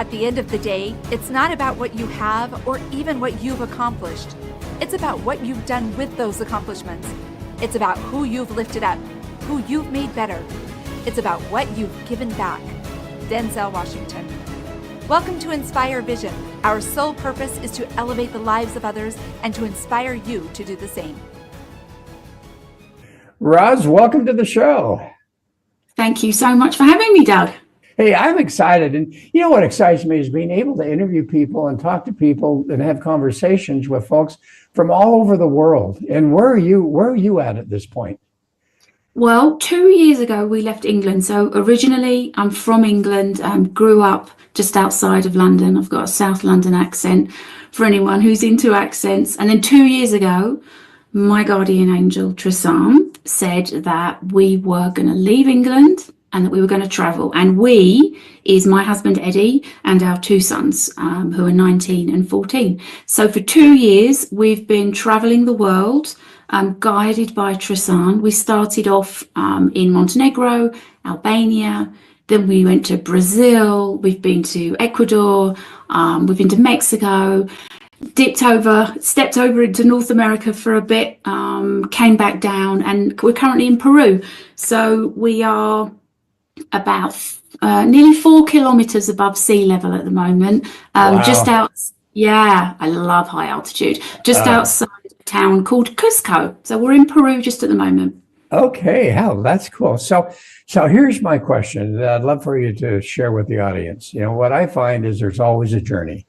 At the end of the day, it's not about what you have or even what you've accomplished. It's about what you've done with those accomplishments. It's about who you've lifted up, who you've made better. It's about what you've given back. Denzel Washington. Welcome to Inspire Vision. Our sole purpose is to elevate the lives of others and to inspire you to do the same. Ros, welcome to the show. Thank you so much for having me, Doug. Hey, I'm excited. And you know what excites me is being able to interview people and talk to people and have conversations with folks from all over the world. And where are you at this point? Well, 2 years ago, we left England. So originally, I'm from England, grew up just outside of London. I've got a South London accent for anyone who's into accents. And then 2 years ago, my guardian angel, Trisam, said that we were going to leave England and that we were going to travel. And we is my husband, Eddie, and our two sons, who are 19 and 14. So for 2 years, we've been traveling the world, guided by Trisam. We started off in Montenegro, Albania, then we went to Brazil, we've been to Ecuador, we've been to Mexico, stepped over into North America for a bit, came back down, and we're currently in Peru. So we are about nearly 4 kilometers above sea level at the moment. Wow. I love high altitude. Just outside a town called Cusco. So we're in Peru just at the moment. Okay, that's cool. So here's my question that I'd love for you to share with the audience. You know, what I find is there's always a journey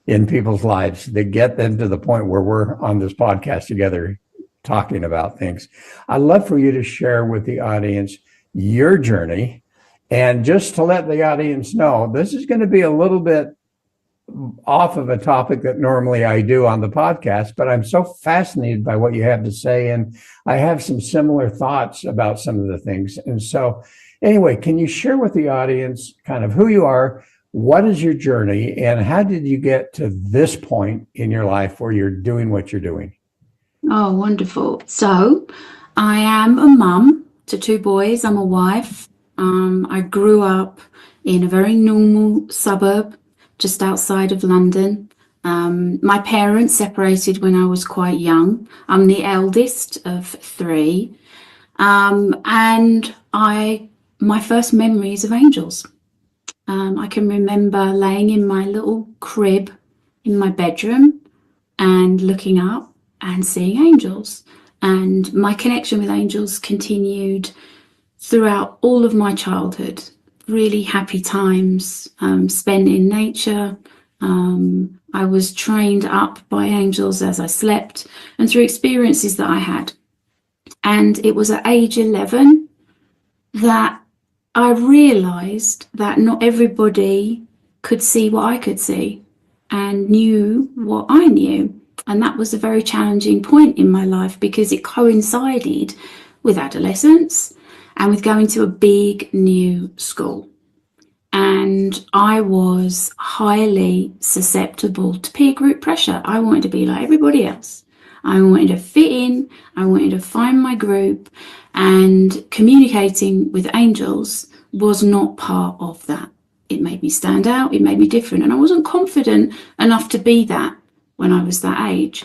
in people's lives that get them to the point where we're on this podcast together talking about things. I'd love for you to share with the audience your journey. And just to let the audience know, this is going to be a little bit off of a topic that normally I do on the podcast, but I'm so fascinated by what you have to say. And I have some similar thoughts about some of the things. And so anyway, can you share with the audience kind of who you are, what is your journey, and how did you get to this point in your life where you're doing what you're doing? Oh, wonderful. So I am a mum to 2 boys. I'm a wife. I grew up in a very normal suburb just outside of London. My parents separated when I was quite young. I'm the eldest of 3. And my first memories of angels. I can remember laying in my little crib in my bedroom and looking up and seeing angels. And my connection with angels continued throughout all of my childhood. Really happy times spent in nature. I was trained up by angels as I slept and through experiences that I had. And it was at age 11 that I realized that not everybody could see what I could see and knew what I knew. And that was a very challenging point in my life because it coincided with adolescence and with going to a big new school. And I was highly susceptible to peer group pressure. I wanted to be like everybody else. I wanted to fit in. I wanted to find my group. And communicating with angels was not part of that. It made me stand out. It made me different. And I wasn't confident enough to be that when I was that age.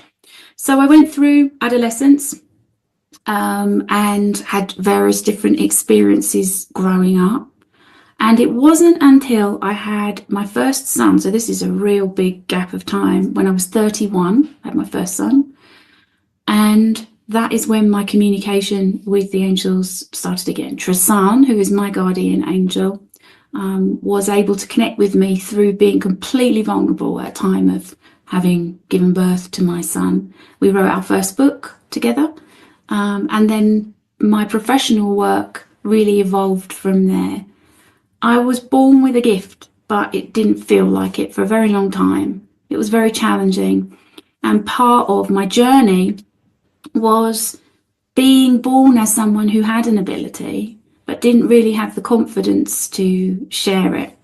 So I went through adolescence and had various different experiences growing up. And it wasn't until I had my first son, so this is a real big gap of time, when I was 31, I had my first son. And that is when my communication with the angels started again. Trisam, who is my guardian angel, was able to connect with me through being completely vulnerable at a time of having given birth to my son. We wrote our first book together. And then my professional work really evolved from there. I was born with a gift, but it didn't feel like it for a very long time. It was very challenging. And part of my journey was being born as someone who had an ability, but didn't really have the confidence to share it,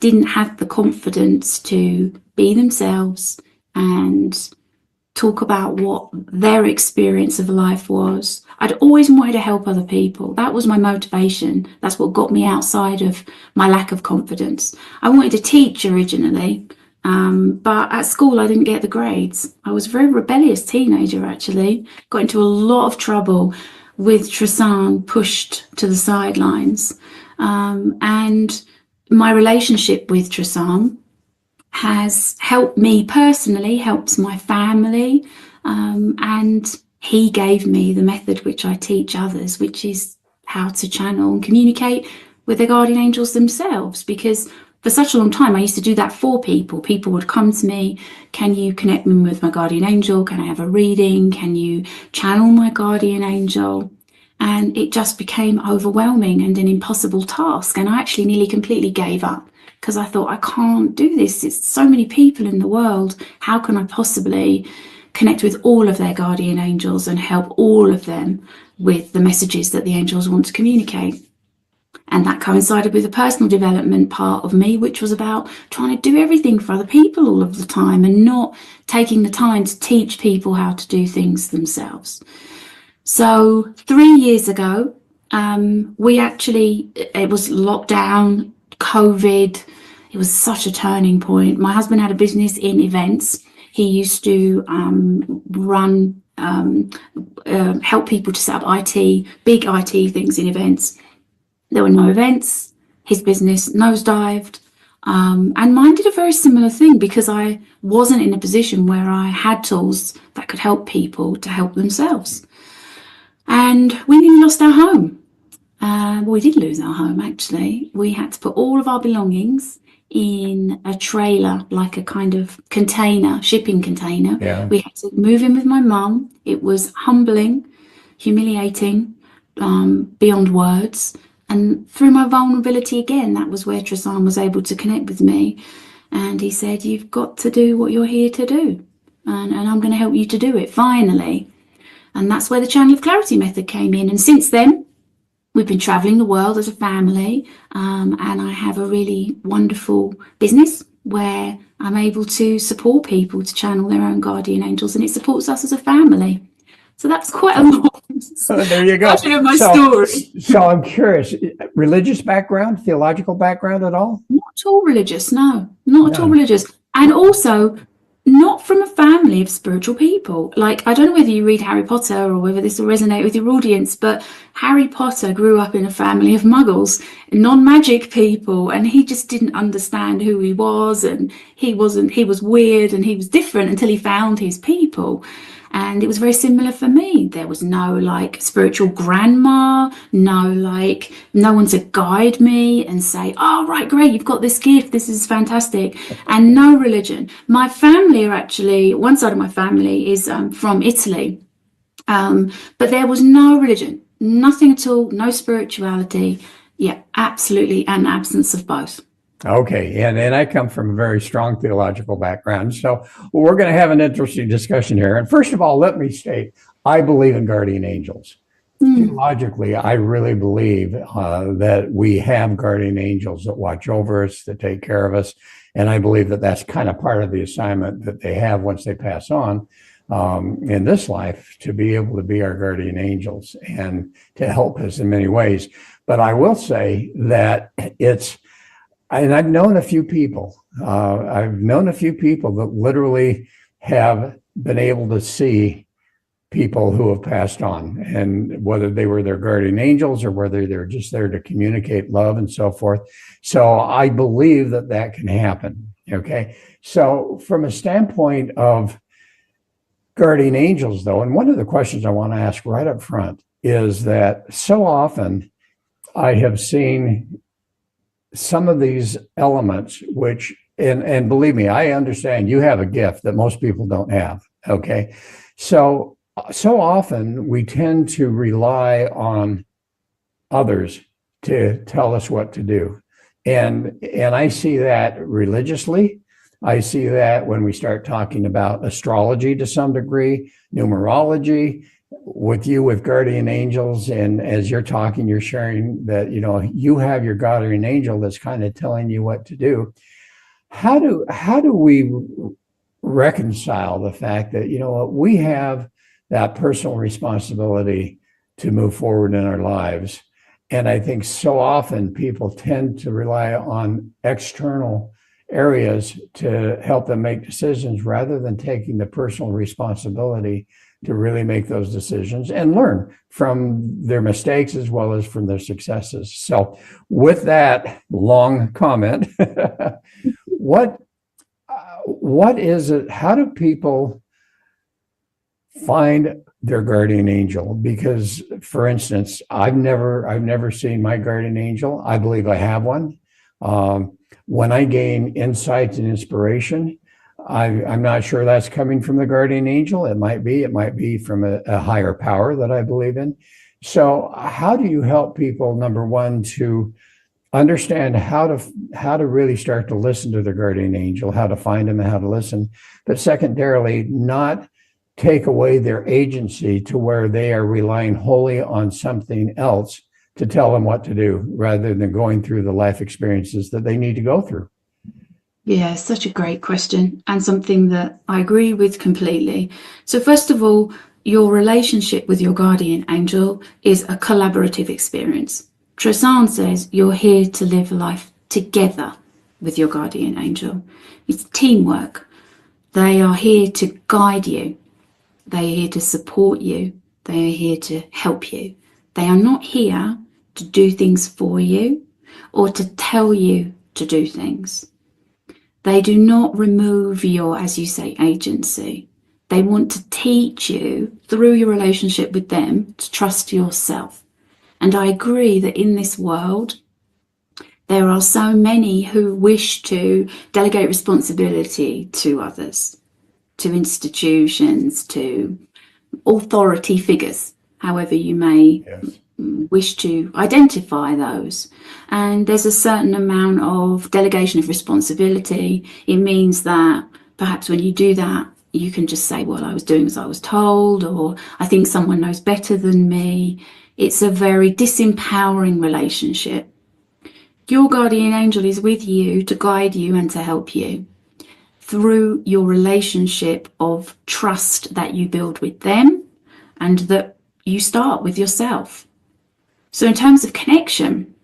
didn't have the confidence to be themselves and talk about what their experience of life was. I'd always wanted to help other people. That was my motivation. That's what got me outside of my lack of confidence. I wanted to teach originally, but at school I didn't get the grades. I was a very rebellious teenager, actually. Got into a lot of trouble with Tristan pushed to the sidelines. And my relationship with Tristan has helped me personally, helps my family, and he gave me the method which I teach others, which is how to channel and communicate with their guardian angels themselves. Because for such a long time I used to do that for people. People would come to me, can you connect me with my guardian angel? Can I have a reading? Can you channel my guardian angel? And it just became overwhelming and an impossible task. And I actually nearly completely gave up, because I thought, I can't do this. It's so many people in the world. How can I possibly connect with all of their guardian angels and help all of them with the messages that the angels want to communicate? And that coincided with the personal development part of me, which was about trying to do everything for other people all of the time and not taking the time to teach people how to do things themselves. So 3 years ago, it was lockdown, COVID. It was such a turning point. My husband had a business in events. He used to help people to set up big IT things in events. There were no events. His business nosedived. And mine did a very similar thing, because I wasn't in a position where I had tools that could help people to help themselves. And we nearly lost our home. We did lose our home, actually. We had to put all of our belongings in a trailer, like a kind of container, shipping container. Yeah. We had to move in with my mum. It was humbling, humiliating, beyond words. And through my vulnerability again, that was where Tristan was able to connect with me. And he said, you've got to do what you're here to do. And I'm going to help you to do it, finally. And that's where the Channel of Clarity method came in. And since then, we've been traveling the world as a family, and I have a really wonderful business where I'm able to support people to channel their own guardian angels, and it supports us as a family. So that's quite a lot. There you go. Of my story. So I'm curious, religious background, theological background at all? Not at all religious, no, not at all religious. And also not from a family of spiritual people. Like, I don't know whether you read Harry Potter or whether this will resonate with your audience, but Harry Potter grew up in a family of muggles, non-magic people, and he just didn't understand who he was, and he was weird and he was different until he found his people. And it was very similar for me. There was no like spiritual grandma, no one to guide me and say, oh, right, great, you've got this gift, this is fantastic. And no religion. My family are actually, one side of my family is from Italy. But there was no religion, nothing at all, no spirituality. Yeah, absolutely an absence of both. Okay, and I come from a very strong theological background, so we're going to have an interesting discussion here. And first of all, let me state, I believe in guardian angels. Theologically, I really believe that we have guardian angels that watch over us, that take care of us, and I believe that that's kind of part of the assignment that they have once they pass on in this life, to be able to be our guardian angels and to help us in many ways. But I will say that and I've known a few people. That literally have been able to see people who have passed on, and whether they were their guardian angels or whether they're just there to communicate love and so forth. So I believe that that can happen. Okay. So from a standpoint of guardian angels, though, and one of the questions I want to ask right up front is that so often I have seen some of these elements, which, and believe me, I understand you have a gift that most people don't have. Okay. So often we tend to rely on others to tell us what to do. And I see that religiously. I see that when we start talking about astrology to some degree, numerology, with guardian angels. And as you're talking, you're sharing that, you have your guardian angel that's kind of telling you what to do. How do we reconcile the fact that, you know what, we have that personal responsibility to move forward in our lives. And I think so often people tend to rely on external areas to help them make decisions rather than taking the personal responsibility to really make those decisions and learn from their mistakes as well as from their successes. So with that long comment, what is it, how do people find their guardian angel? Because, for instance, I've never seen my guardian angel. I believe I have one. When I gain insights and inspiration, I'm not sure that's coming from the guardian angel. It might be from a higher power that I believe in. So how do you help people, number one, to understand how to really start to listen to their guardian angel, how to find them and how to listen, but secondarily, not take away their agency to where they are relying wholly on something else to tell them what to do rather than going through the life experiences that they need to go through? Yeah, such a great question, and something that I agree with completely. So first of all, your relationship with your guardian angel is a collaborative experience. Tristan says you're here to live life together with your guardian angel. It's teamwork. They are here to guide you. They are here to support you. They are here to help you. They are not here to do things for you or to tell you to do things. They do not remove your, as you say, agency. They want to teach you through your relationship with them to trust yourself. And I agree that in this world, there are so many who wish to delegate responsibility to others, to institutions, to authority figures, however you may wish to identify those. And there's a certain amount of delegation of responsibility. It means that perhaps when you do that, you can just say, well, I was doing as I was told, or I think someone knows better than me. It's a very disempowering relationship. Your guardian angel is with you to guide you and to help you through your relationship of trust that you build with them and that you start with yourself. So in terms of connection,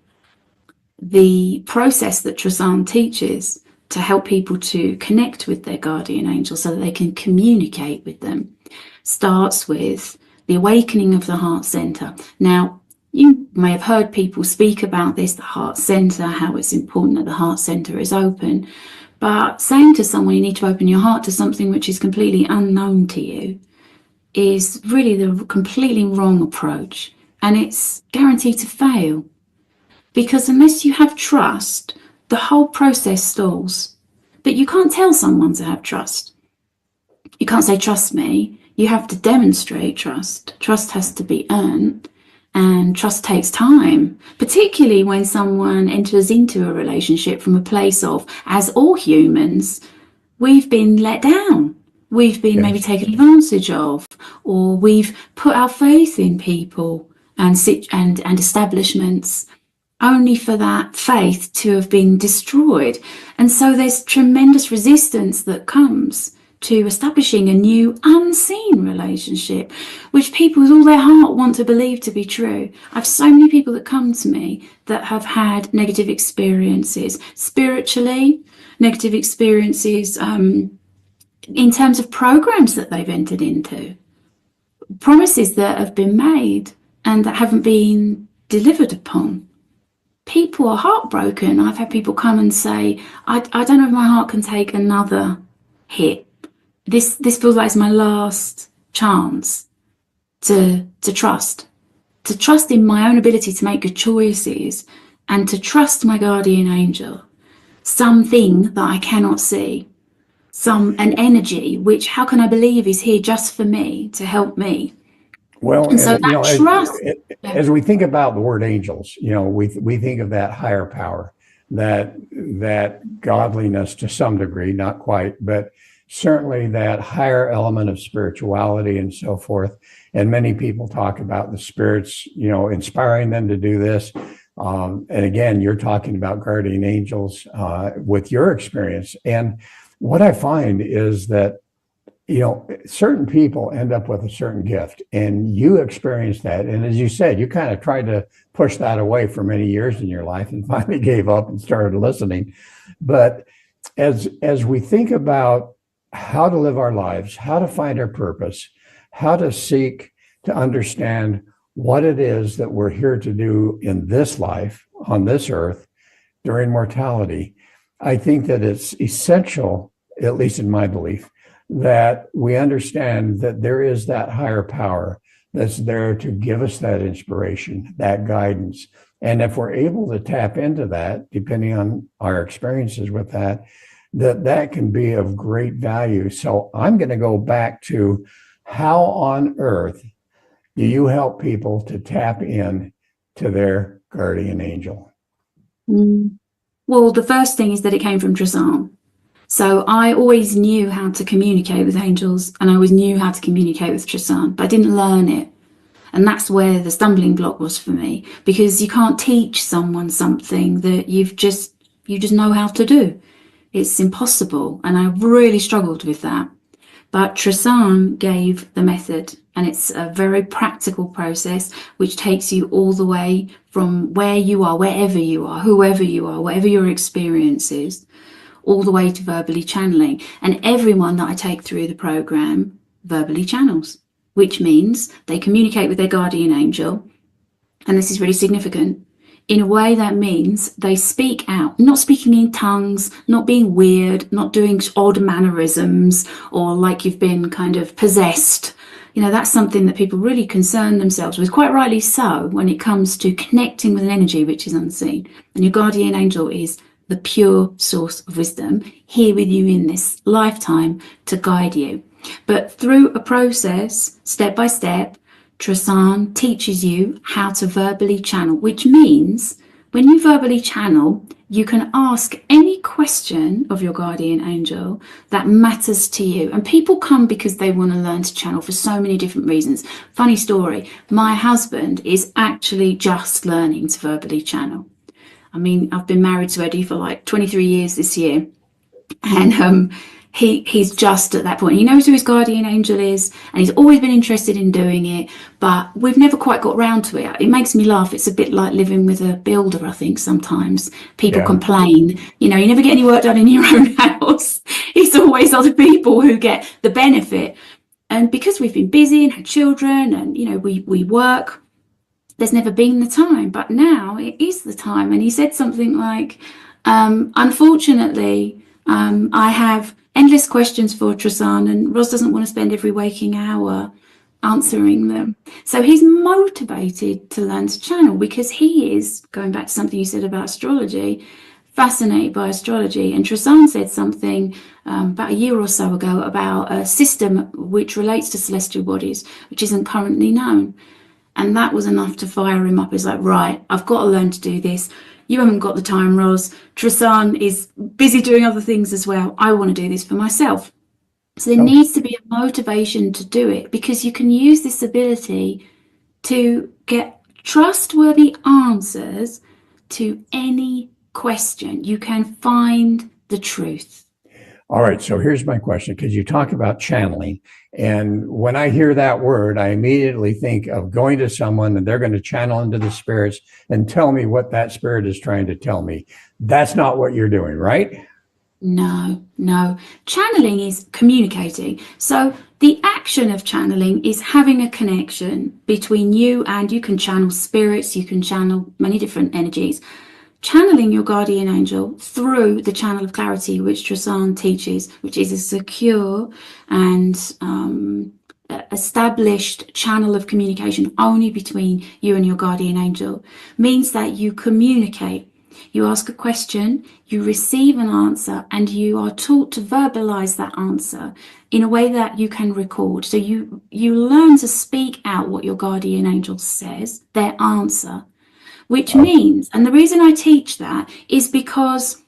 the process that Tristan teaches to help people to connect with their guardian angel so that they can communicate with them starts with the awakening of the heart center. Now, you may have heard people speak about this, the heart center, how it's important that the heart center is open. But saying to someone you need to open your heart to something which is completely unknown to you is really the completely wrong approach. And it's guaranteed to fail. Because unless you have trust, the whole process stalls. But you can't tell someone to have trust. You can't say, trust me. You have to demonstrate trust. Trust has to be earned. And trust takes time, particularly when someone enters into a relationship from a place of, as all humans, we've been let down. We've been maybe taken advantage of, or we've put our faith in people and establishments only for that faith to have been destroyed. And so there's tremendous resistance that comes to establishing a new unseen relationship, which people with all their heart want to believe to be true. I have so many people that come to me that have had negative experiences spiritually, negative experiences in terms of programs that they've entered into, promises that have been made and that haven't been delivered upon. People are heartbroken. I've had people come and say, I don't know if my heart can take another hit. This feels like it's my last chance to trust in my own ability to make good choices and to trust my guardian angel, something that I cannot see, an energy which, how can I believe is here just for me, to help me? Well, and so that trust. As we think about the word angels, we think of that higher power, that godliness to some degree, not quite, but certainly that higher element of spirituality and so forth. And many people talk about the spirits, inspiring them to do this. And again, you're talking about guardian angels with your experience. And what I find is that, certain people end up with a certain gift, and you experience that. And as you said, you kind of tried to push that away for many years in your life and finally gave up and started listening. But as we think about how to live our lives, how to find our purpose, how to seek to understand what it is that we're here to do in this life, on this earth, during mortality, I think that it's essential, at least in my belief, that we understand that there is that higher power that's there to give us that inspiration, that guidance. And if we're able to tap into that, depending on our experiences with that, that can be of great value. So I'm going to go back to, how on earth do you help people to tap in to their guardian angel? Well, the first thing is that it came from Tristan. So I always knew how to communicate with angels, and I always knew how to communicate with Tristan, but I didn't learn it. And that's where the stumbling block was for me, because you can't teach someone something that you just know how to do. It's impossible. And I really struggled with that. But Tristan gave the method, and it's a very practical process which takes you all the way from where you are, wherever you are, whoever you are, whatever your experience is, all the way to verbally channeling. And everyone that I take through the program verbally channels, which means they communicate with their guardian angel. And this is really significant. In a way that means they speak out, not speaking in tongues, not being weird, not doing odd mannerisms or like you've been kind of possessed. That's something that people really concern themselves with, quite rightly so, when it comes to connecting with an energy which is unseen. And your guardian angel is the pure source of wisdom, here with you in this lifetime to guide you. But through a process, step by step, Tristan teaches you how to verbally channel, which means when you verbally channel, you can ask any question of your guardian angel that matters to you. And people come because they want to learn to channel for so many different reasons. Funny story, my husband is actually just learning to verbally channel. I mean, I've been married to Eddie for like 23 years this year, and he's just at that point. He knows who his guardian angel is, and he's always been interested in doing it, but we've never quite got round to it. It makes me laugh. It's a bit like living with a builder, I think. Sometimes people complain, you never get any work done in your own house. It's always other people who get the benefit. And because we've been busy and had children and, we work, there's never been the time, but now it is the time. And he said something like, unfortunately, I have endless questions for Tristan, and Ros doesn't want to spend every waking hour answering them. So he's motivated to learn to channel because he is, going back to something you said about astrology, fascinated by astrology. And Tristan said something about a year or so ago about a system which relates to celestial bodies, which isn't currently known. And that was enough to fire him up. He's like, right, I've got to learn to do this. You haven't got the time, Ros. Tristan is busy doing other things as well. I want to do this for myself. So there needs to be a motivation to do it, because you can use this ability to get trustworthy answers to any question. You can find the truth. All right, so here's my question, because you talk about channeling. And when I hear that word, I immediately think of going to someone and they're going to channel into the spirits and tell me what that spirit is trying to tell me. That's not what you're doing, right? No. Channeling is communicating. So the action of channeling is having a connection between you, and you can channel spirits, you can channel many different energies. Channeling your guardian angel through the channel of clarity, which Tristan teaches, which is a secure and established channel of communication only between you and your guardian angel, means that you communicate. You ask a question, you receive an answer, and you are taught to verbalize that answer in a way that you can record. So you learn to speak out what your guardian angel says, their answer. Which means, and the reason I teach that is because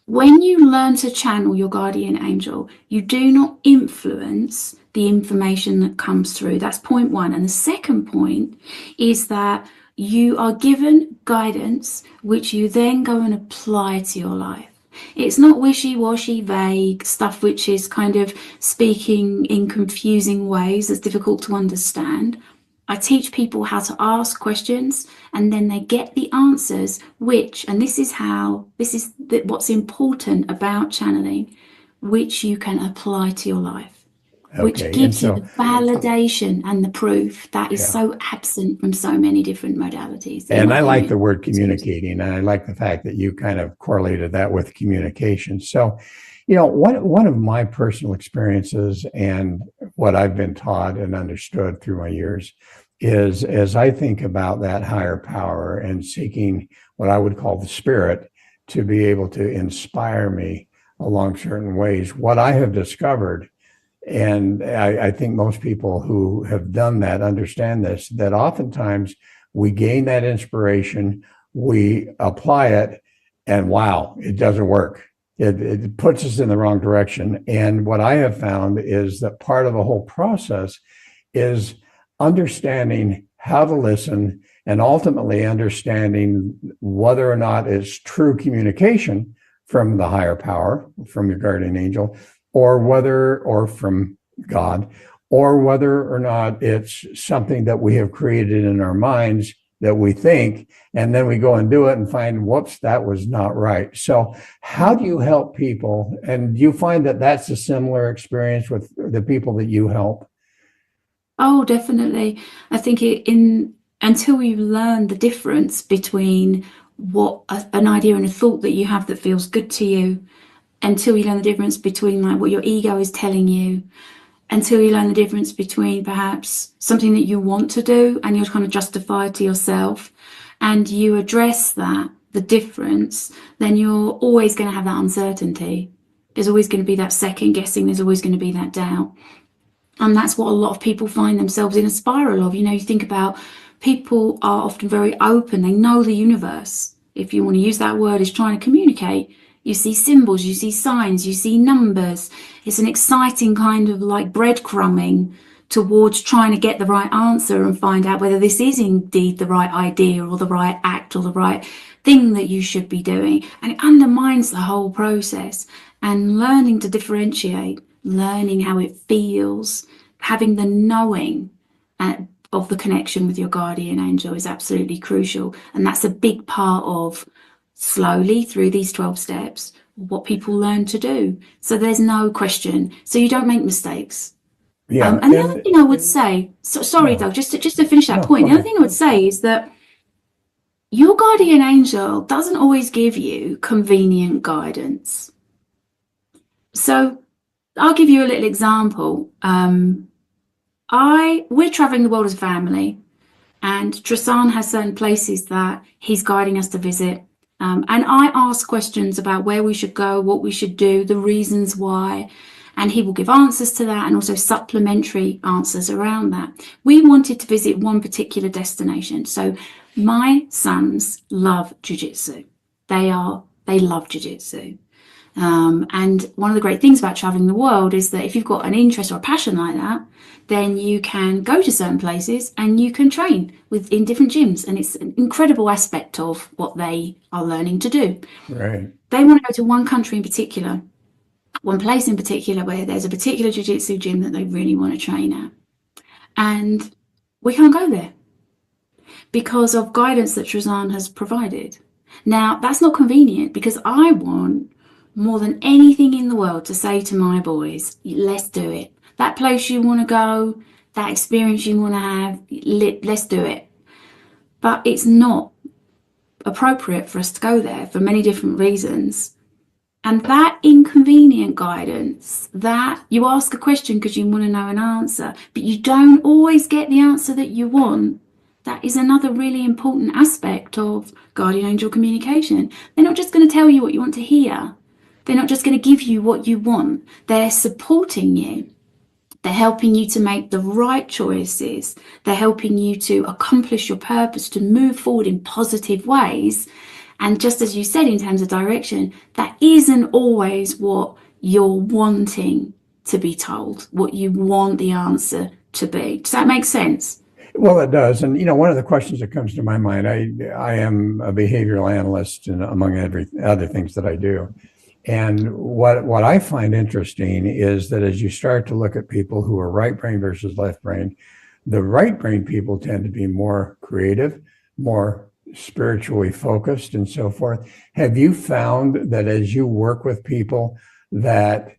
when you learn to channel your guardian angel, you do not influence the information that comes through. That's point one. And the second point is that you are given guidance, which you then go and apply to your life. It's not wishy-washy, vague stuff which is kind of speaking in confusing ways that's difficult to understand. I teach people how to ask questions and then they get the answers, and this is what's important about channeling, which you can apply to your life, which Okay. And gives you the so, validation and the proof that is yeah. so absent from so many different modalities, in And my I like opinion. the word communicating, and I like the fact that you kind of correlated that with communication. So, one of my personal experiences and what I've been taught and understood through my years is, as I think about that higher power and seeking what I would call the spirit to be able to inspire me along certain ways, what I have discovered, and I think most people who have done that understand this, that oftentimes we gain that inspiration, we apply it, and wow, it doesn't work. It puts us in the wrong direction. And what I have found is that part of the whole process is understanding how to listen and ultimately understanding whether or not it's true communication from the higher power, from your guardian angel, or from God, or whether or not it's something that we have created in our minds that we think, and then we go and do it and find, whoops, that was not right. So how do you help people? And do you find that that's a similar experience with the people that you help? Oh, definitely. I think until you learn the difference between an idea and a thought that you have that feels good to you, until you learn the difference between like what your ego is telling you, until you learn the difference between perhaps something that you want to do and you're kind of justify to yourself, and you address the difference, then you're always going to have that uncertainty. There's always going to be that second guessing. There's always going to be that doubt. And that's what a lot of people find themselves in a spiral of. You think about, people are often very open. They know the universe, if you want to use that word, is trying to communicate. You see symbols, you see signs, you see numbers. It's an exciting kind of like breadcrumbing towards trying to get the right answer and find out whether this is indeed the right idea or the right act or the right thing that you should be doing. And it undermines the whole process. And learning to differentiate, learning how it feels, having the knowing of the connection with your guardian angel is absolutely crucial. And that's a big part of, slowly through these 12 steps, what people learn to do. So there's no question. So you don't make mistakes. Yeah. And the other thing I would say, sorry, No, Doug, just to finish that no, point, go the other ahead. thing I would say is that your guardian angel doesn't always give you convenient guidance. So I'll give you a little example. We're traveling the world as a family, and Trasan has certain places that he's guiding us to visit. And I ask questions about where we should go, what we should do, the reasons why, and he will give answers to that and also supplementary answers around that. We wanted to visit one particular destination. So my sons love jiu-jitsu. They love jiu-jitsu. And one of the great things about traveling the world is that if you've got an interest or a passion like that, then you can go to certain places and you can train in different gyms. And it's an incredible aspect of what they are learning to do. Right. They want to go to one country in particular, one place in particular, where there's a particular jiu-jitsu gym that they really want to train at. And we can't go there because of guidance that Trazan has provided. Now, that's not convenient, because I want more than anything in the world to say to my boys, let's do it. That place you want to go, that experience you want to have, let's do it. But it's not appropriate for us to go there for many different reasons. And that inconvenient guidance, that you ask a question because you want to know an answer, but you don't always get the answer that you want, that is another really important aspect of guardian angel communication. They're not just going to tell you what you want to hear. They're not just going to give you what you want. They're supporting you. They're helping you to make the right choices. They're helping you to accomplish your purpose, to move forward in positive ways. And just as you said, in terms of direction, that isn't always what you're wanting to be told, what you want the answer to be. Does that make sense? Well, it does. And, one of the questions that comes to my mind, I am a behavioral analyst, and among other things that I do. And what I find interesting is that as you start to look at people who are right brain versus left brain, the right brain people tend to be more creative, more spiritually focused, and so forth. Have you found that as you work with people that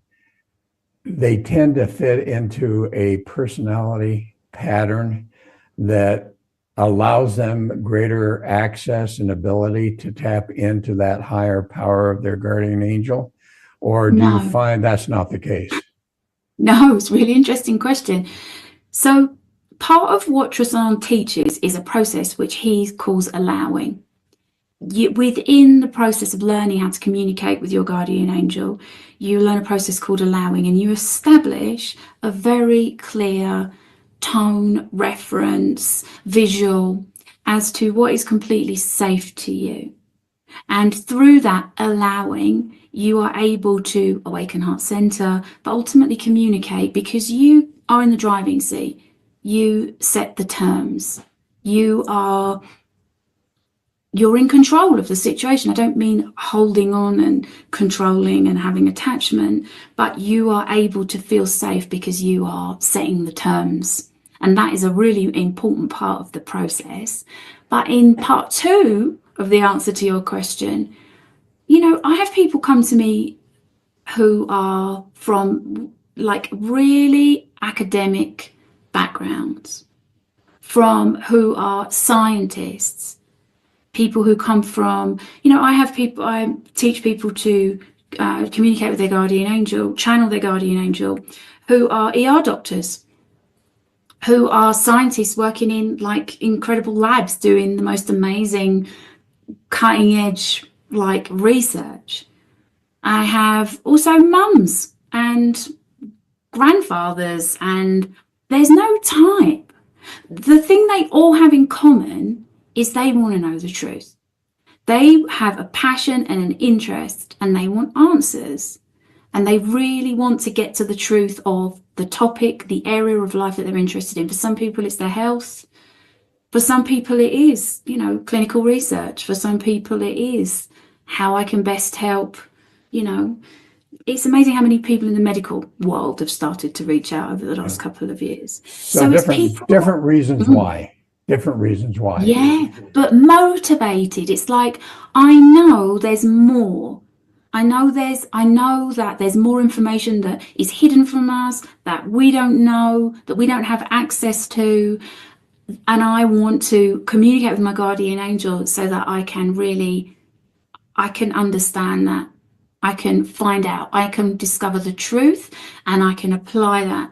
they tend to fit into a personality pattern that allows them greater access and ability to tap into that higher power of their guardian angel? Or do you No, find that's not the case? no, it's a really interesting question. So part of what Tristan teaches is a process which he calls allowing. Within the process of learning how to communicate with your guardian angel, you learn a process called allowing, and you establish a very clear tone, reference, visual as to what is completely safe to you. And through that allowing, you are able to awaken heart center, but ultimately communicate, because you are in the driving seat. You set the terms. You're in control of the situation. I don't mean holding on and controlling and having attachment, but you are able to feel safe because you are setting the terms. And that is a really important part of the process. But in part 2 of the answer to your question, I have people come to me who are from like really academic backgrounds, who are scientists, people who come from, I teach people to communicate with their guardian angel, channel their guardian angel, who are ER doctors, who are scientists working in like incredible labs doing the most amazing cutting edge like research. I have also mums and grandfathers, and there's no type. The thing they all have in common is they want to know the truth. They have a passion and an interest, and they want answers, and they really want to get to the truth of the topic, the area of life that they're interested in. For some people, it's their health. For some people, it is, clinical research. For some people, it is how I can best help. It's amazing how many people in the medical world have started to reach out over the last couple of years. So it's people. Different reasons why. Different reasons why. Yeah, but motivated. It's like, I know there's more. I know that there's more information that is hidden from us, that we don't know, that we don't have access to. And I want to communicate with my guardian angel so that I can understand that. I can find out, I can discover the truth, and I can apply that.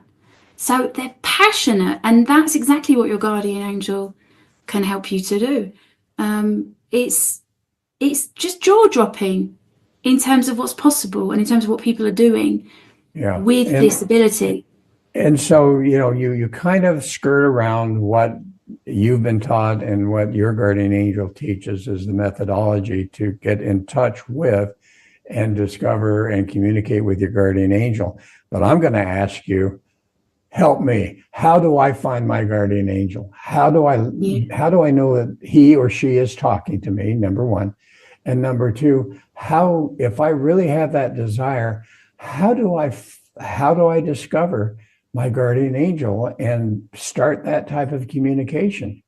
So they're passionate, and that's exactly what your guardian angel can help you to do. It's just jaw-dropping in terms of what's possible and in terms of what people are doing with this ability. And so, you kind of skirt around what you've been taught and what your guardian angel teaches is the methodology to get in touch with and discover and communicate with your guardian angel. But I'm going to ask you, help me. How do I find my guardian angel? How do I know that he or she is talking to me? Number one. And number two, if I really have that desire, how do I discover my guardian angel and start that type of communication?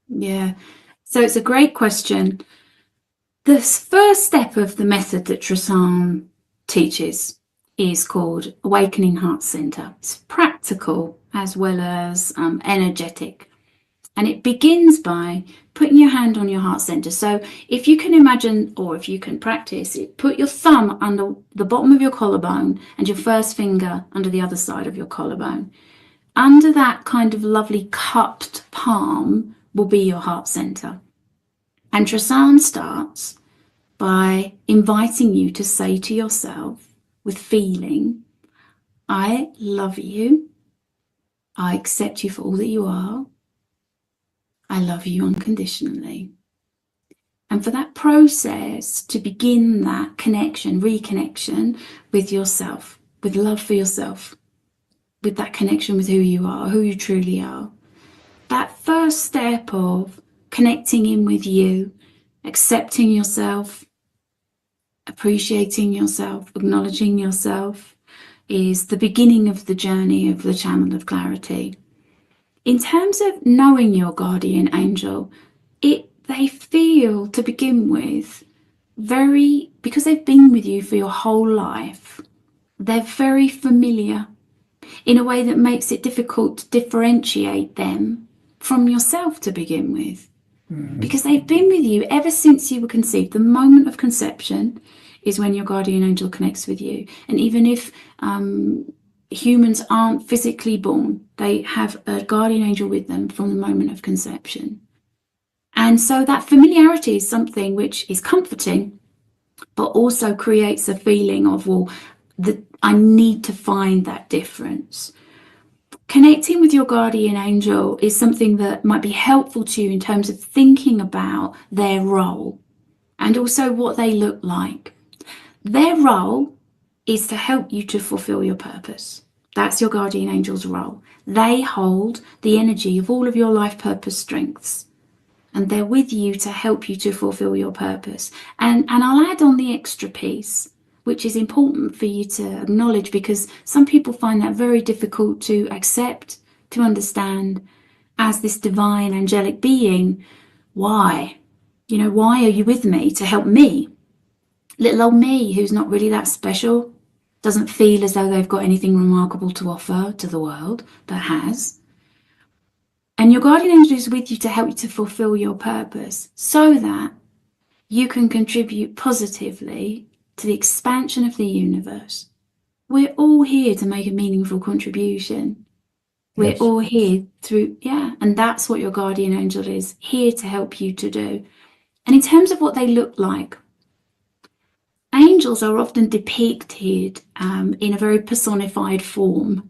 Yeah. So it's a great question. The first step of the method that Tristan teaches is called Awakening Heart Center. It's practical as well as energetic. And it begins by putting your hand on your heart center. So if you can imagine, or if you can practice it, put your thumb under the bottom of your collarbone and your first finger under the other side of your collarbone. Under that kind of lovely cupped palm will be your heart center. And Tristan starts by inviting you to say to yourself with feeling, I love you. I accept you for all that you are. I love you unconditionally. And for that process to begin that connection, reconnection with yourself, with love for yourself, with that connection with who you are, who you truly are, that first step of connecting in with you, accepting yourself, appreciating yourself, acknowledging yourself is the beginning of the journey of the channel of clarity. In terms of knowing your guardian angel, they feel, to begin with, because they've been with you for your whole life, they're very familiar in a way that makes it difficult to differentiate them from yourself to begin with. Because they've been with you ever since you were conceived. The moment of conception is when your guardian angel connects with you. And even if humans aren't physically born, they have a guardian angel with them from the moment of conception. And so that familiarity is something which is comforting, but also creates a feeling of, I need to find that difference. Connecting with your guardian angel is something that might be helpful to you in terms of thinking about their role and also what they look like. Their role is to help you to fulfill your purpose. That's your guardian angel's role. They hold the energy of all of your life purpose strengths, and they're with you to help you to fulfill your purpose. And I'll add on the extra piece, which is important for you to acknowledge, because some people find that very difficult to accept, to understand, as this divine angelic being. Why? Why are you with me? To help me? Little old me, who's not really that special, doesn't feel as though they've got anything remarkable to offer to the world, but has. And your guardian angel is with you to help you to fulfill your purpose so that you can contribute positively to the expansion of the universe. We're all here to make a meaningful contribution. We're all here and that's what your guardian angel is, here to help you to do. And in terms of what they look like, angels are often depicted in a very personified form.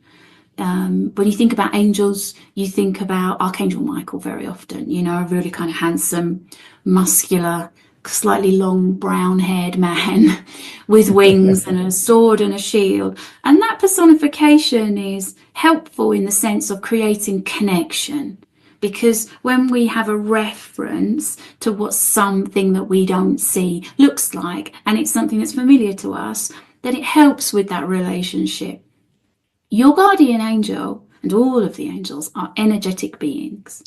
When you think about angels, you think about Archangel Michael very often, a really kind of handsome, muscular, slightly long brown-haired man with wings and a sword and a shield. And that personification is helpful in the sense of creating connection, because when we have a reference to what something that we don't see looks like, and it's something that's familiar to us, then it helps with that relationship. Your guardian angel and all of the angels are energetic beings.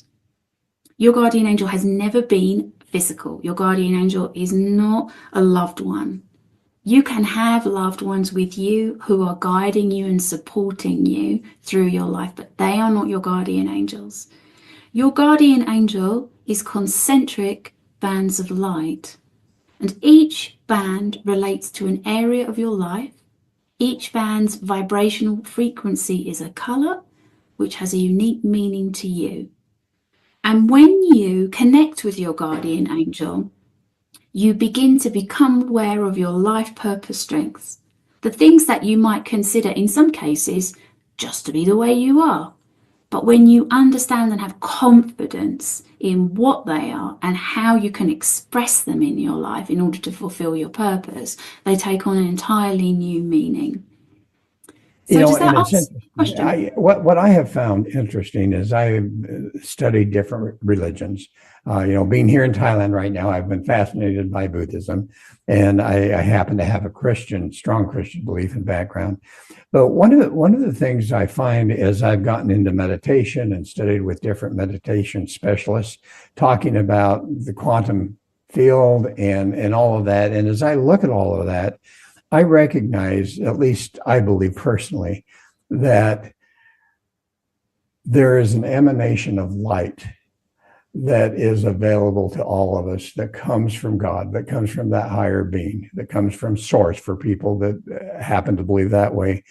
Your guardian angel has never been physical. Your guardian angel is not a loved one. You can have loved ones with you who are guiding you and supporting you through your life, but they are not your guardian angels. Your guardian angel is concentric bands of light, and each band relates to an area of your life. Each band's vibrational frequency is a color, which has a unique meaning to you. And when you connect with your guardian angel, you begin to become aware of your life purpose strengths, the things that you might consider in some cases just to be the way you are. But when you understand and have confidence in what they are and how you can express them in your life in order to fulfill your purpose, they take on an entirely new meaning. So does that answer the question? What I have found interesting is I've studied different religions. Being here in Thailand right now, I've been fascinated by Buddhism, and I happen to have a strong Christian belief and background. But one of the things I find as I've gotten into meditation and studied with different meditation specialists, talking about the quantum field and all of that, and as I look at all of that, I recognize, at least I believe personally, that there is an emanation of light that is available to all of us, that comes from God, that comes from that higher being, that comes from source for people that happen to believe that way.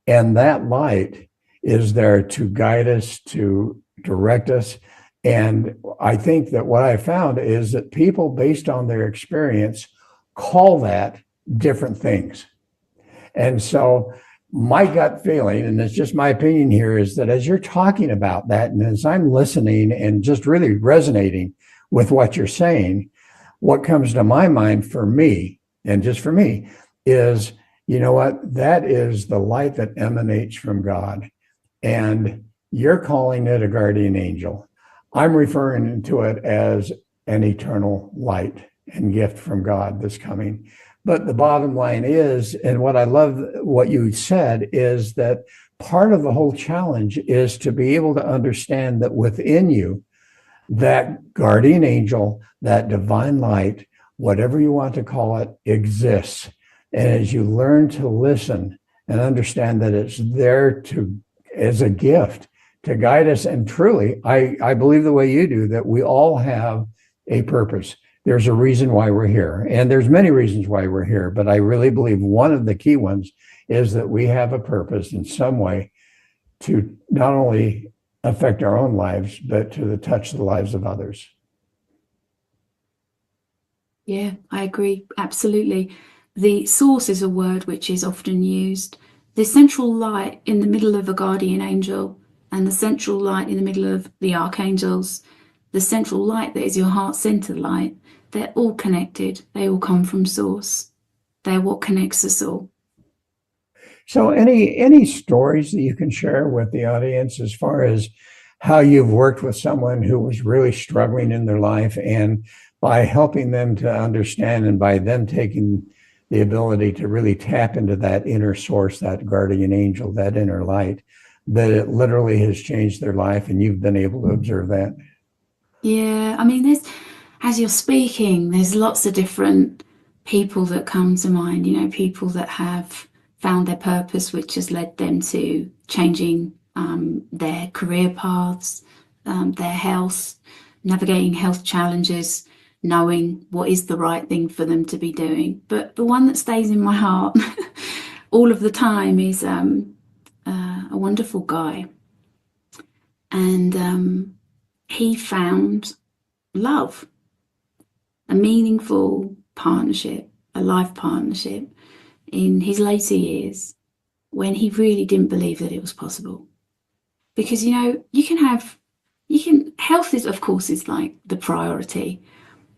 And that light is there to guide us, to direct us. And I think that what I found is that people, based on their experience, call that different things. And so my gut feeling, and it's just my opinion here, is that as you're talking about that, and as I'm listening and just really resonating with what you're saying, what comes to my mind for me, and just for me, is, that is the light that emanates from God. And you're calling it a guardian angel. I'm referring to it as an eternal light and gift from God that's coming. But the bottom line is, and what I love what you said is that part of the whole challenge is to be able to understand that within you, that guardian angel, that divine light, whatever you want to call it, exists. And as you learn to listen and understand that it's there to as a gift to guide us, and truly, I believe the way you do, that we all have a purpose. There's a reason why we're here. And there's many reasons why we're here, but I really believe one of the key ones is that we have a purpose in some way to not only affect our own lives, but to touch the lives of others. Yeah, I agree. Absolutely. The source is a word which is often used. The central light in the middle of a guardian angel and the central light in the middle of the archangels, the central light that is your heart center light, they're all connected. They all come from source. They're what connects us all. So any stories that you can share with the audience as far as how you've worked with someone who was really struggling in their life, and by helping them to understand and by them taking the ability to really tap into that inner source, that guardian angel, that inner light, that it literally has changed their life, and you've been able to observe that? Yeah, I mean, as you're speaking, there's lots of different people that come to mind, people that have found their purpose, which has led them to changing their career paths, their health, navigating health challenges, knowing what is the right thing for them to be doing. But the one that stays in my heart all of the time is a wonderful guy. And he found love, a meaningful partnership, a life partnership in his later years when he really didn't believe that it was possible. Because, health is, of course, is like the priority.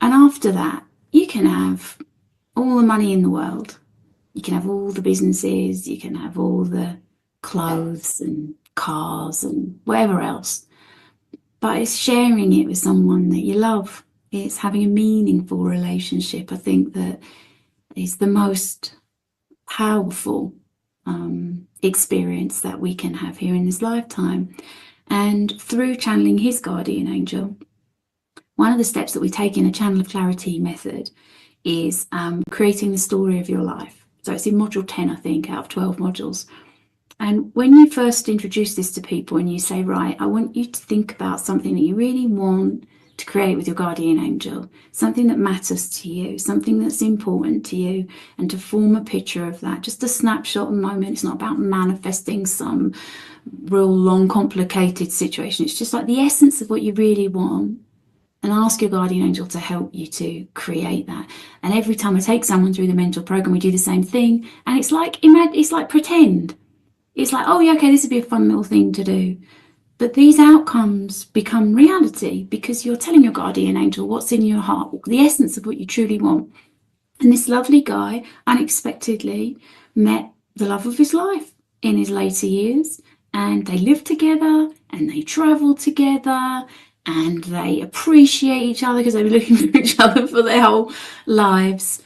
And after that, you can have all the money in the world. You can have all the businesses, you can have all the clothes and cars and whatever else. But it's sharing it with someone that you love. It's having a meaningful relationship. I think that is the most powerful experience that we can have here in this lifetime. And through channeling his guardian angel, one of the steps that we take in a Channel of Clarity method is creating the story of your life. So it's in module 10, I think, out of 12 modules. And when you first introduce this to people and you say, right, I want you to think about something that you really want to create with your guardian angel, something that matters to you, something that's important to you, and to form a picture of that, just a snapshot moment. It's not about manifesting some real long, complicated situation. It's just like the essence of what you really want. And ask your guardian angel to help you to create that. And every time I take someone through the mental program, we do the same thing. And it's like pretend. It's like, oh yeah, okay, this would be a fun little thing to do. But these outcomes become reality because you're telling your guardian angel what's in your heart, the essence of what you truly want. And this lovely guy unexpectedly met the love of his life in his later years. And they lived together and they traveled together. And they appreciate each other because they were looking for each other for their whole lives.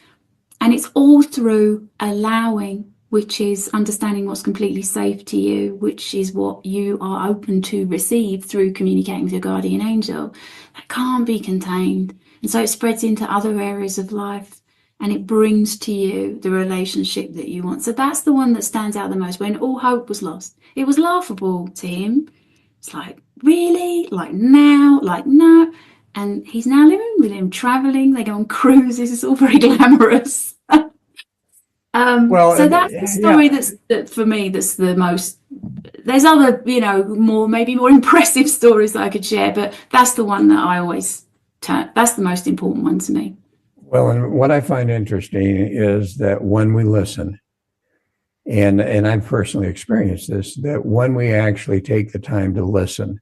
And it's all through allowing, which is understanding what's completely safe to you, which is what you are open to receive through communicating with your guardian angel. That can't be contained. And so it spreads into other areas of life and it brings to you the relationship that you want. So that's the one that stands out the most. When all hope was lost, it was laughable to him. It's like, really? Like now? Like no? And he's now living with him, traveling. They go on cruises. It's all very glamorous. So that's the story that for me, that's the most. There's other, maybe more impressive stories that I could share, but that's the one that I always turn. That's the most important one to me. Well, and what I find interesting is that when we listen, and I've personally experienced this, that when we actually take the time to listen,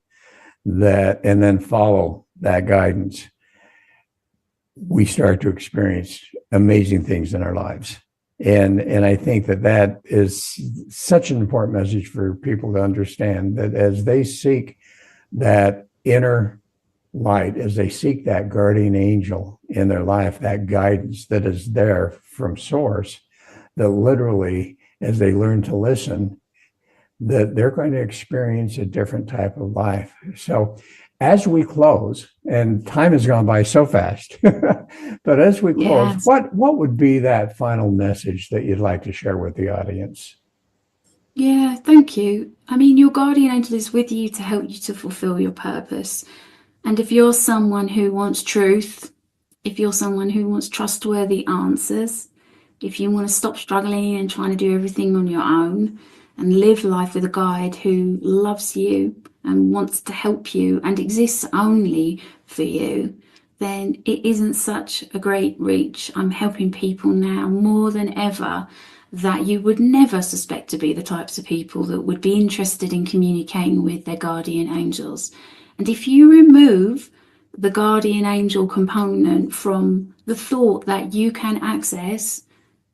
and then follow that guidance, we start to experience amazing things in our lives. And I think that is such an important message for people to understand, that as they seek that inner light, as they seek that guardian angel in their life, that guidance that is there from source, that literally, as they learn to listen, that they're going to experience a different type of life. So as we close, and time has gone by so fast, but as we close, Yes. what would be that final message that you'd like to share with the audience? Yeah, thank you. I mean, your guardian angel is with you to help you to fulfill your purpose. And if you're someone who wants truth, if you're someone who wants trustworthy answers, if you want to stop struggling and trying to do everything on your own and live life with a guide who loves you and wants to help you and exists only for you, then it isn't such a great reach. I'm helping people now more than ever that you would never suspect to be the types of people that would be interested in communicating with their guardian angels. And if you remove the guardian angel component from the thought that you can access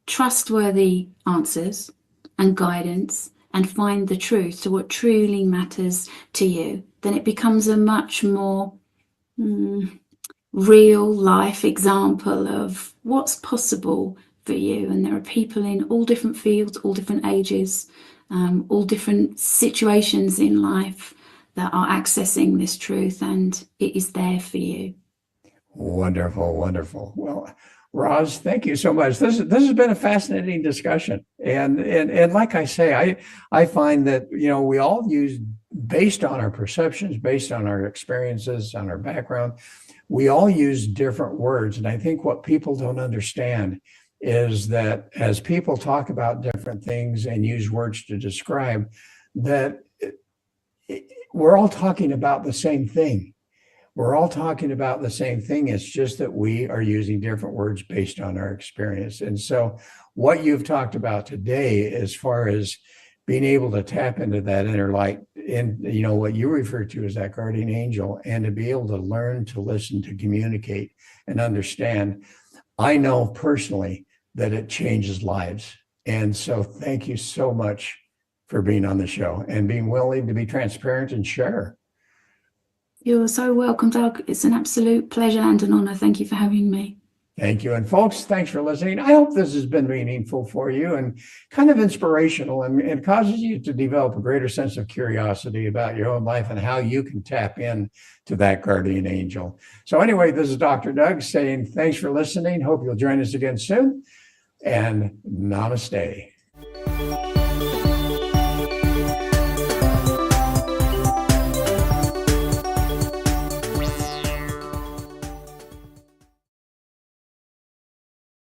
trustworthy answers and guidance and find the truth to what truly matters to you, then it becomes a much more real life example of what's possible for you. And there are people in all different fields, all different ages, all different situations in life that are accessing this truth, and it is there for you. Wonderful, wonderful. Well, Ros, thank you so much. This has been a fascinating discussion, and like I say, I find that we all use, based on our perceptions, based on our experiences, on our background, we all use different words, and I think what people don't understand is that as people talk about different things and use words to describe, that we're all talking about the same thing. We're all talking about the same thing. It's just that we are using different words based on our experience. And so what you've talked about today, as far as being able to tap into that inner light, and what you refer to as that guardian angel, and to be able to learn to listen, to communicate and understand, I know personally that it changes lives. And so thank you so much for being on the show and being willing to be transparent and share. You're so welcome, Doug. It's an absolute pleasure and an honor. Thank you for having me. Thank you. And folks, thanks for listening. I hope this has been meaningful for you and kind of inspirational, and causes you to develop a greater sense of curiosity about your own life and how you can tap in to that guardian angel. So anyway, this is Dr. Doug saying thanks for listening. Hope you'll join us again soon, and namaste.